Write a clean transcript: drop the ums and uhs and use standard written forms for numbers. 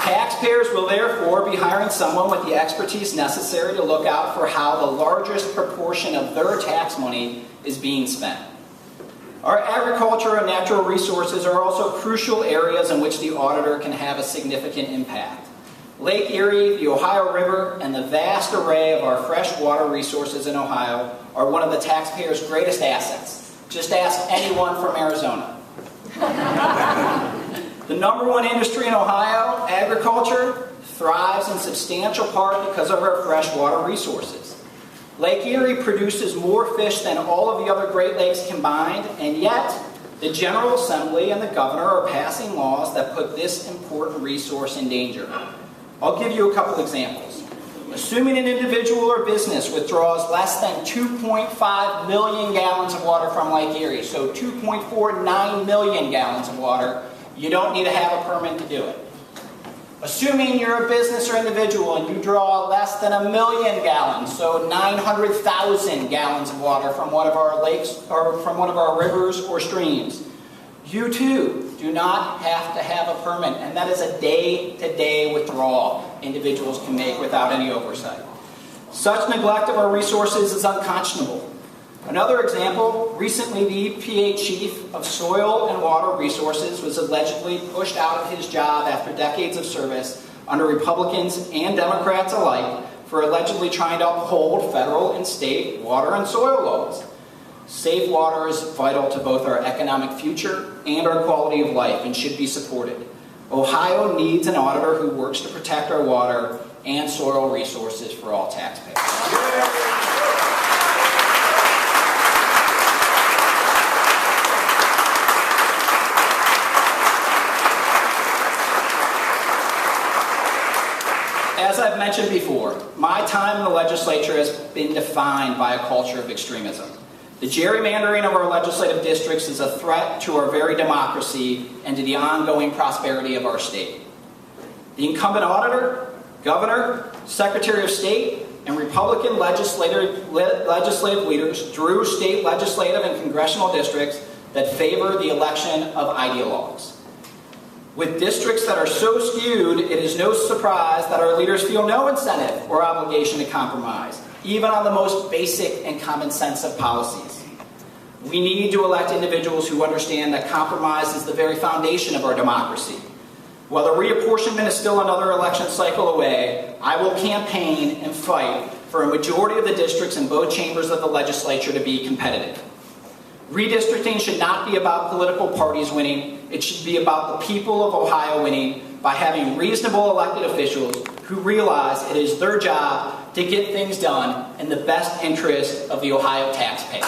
Taxpayers will therefore be hiring someone with the expertise necessary to look out for how the largest proportion of their tax money is being spent. Our agriculture and natural resources are also crucial areas in which the auditor can have a significant impact. Lake Erie, the Ohio River, and the vast array of our freshwater resources in Ohio are one of the taxpayers' greatest assets. Just ask anyone from Arizona. The #1 industry in Ohio, agriculture, thrives in substantial part because of our freshwater resources. Lake Erie produces more fish than all of the other Great Lakes combined, and yet the General Assembly and the governor are passing laws that put this important resource in danger. I'll give you a couple examples. Assuming an individual or business withdraws less than 2.5 million gallons of water from Lake Erie, so 2.49 million gallons of water, you don't need to have a permit to do it. Assuming you're a business or individual and you draw less than 1 million gallons, so 900,000 gallons of water from one of our lakes or from one of our rivers or streams, you too do not have to have a permit, and that is a day-to-day withdrawal individuals can make without any oversight. Such neglect of our resources is unconscionable. Another example, recently the EPA chief of soil and water resources was allegedly pushed out of his job after decades of service under Republicans and Democrats alike for allegedly trying to uphold federal and state water and soil laws. Safe water is vital to both our economic future and our quality of life and should be supported. Ohio needs an auditor who works to protect our water and soil resources for all taxpayers. As I've mentioned before, my time in the legislature has been defined by a culture of extremism. The gerrymandering of our legislative districts is a threat to our very democracy and to the ongoing prosperity of our state. The incumbent auditor, governor, secretary of state, and Republican legislative leaders drew state legislative and congressional districts that favor the election of ideologues. With districts that are so skewed, it is no surprise that our leaders feel no incentive or obligation to compromise, even on the most basic and common sense of policies. We need to elect individuals who understand that compromise is the very foundation of our democracy. While the reapportionment is still another election cycle away, I will campaign and fight for a majority of the districts in both chambers of the legislature to be competitive. Redistricting should not be about political parties winning. It should be about the people of Ohio winning by having reasonable elected officials who realize it is their job to get things done in the best interest of the Ohio taxpayer.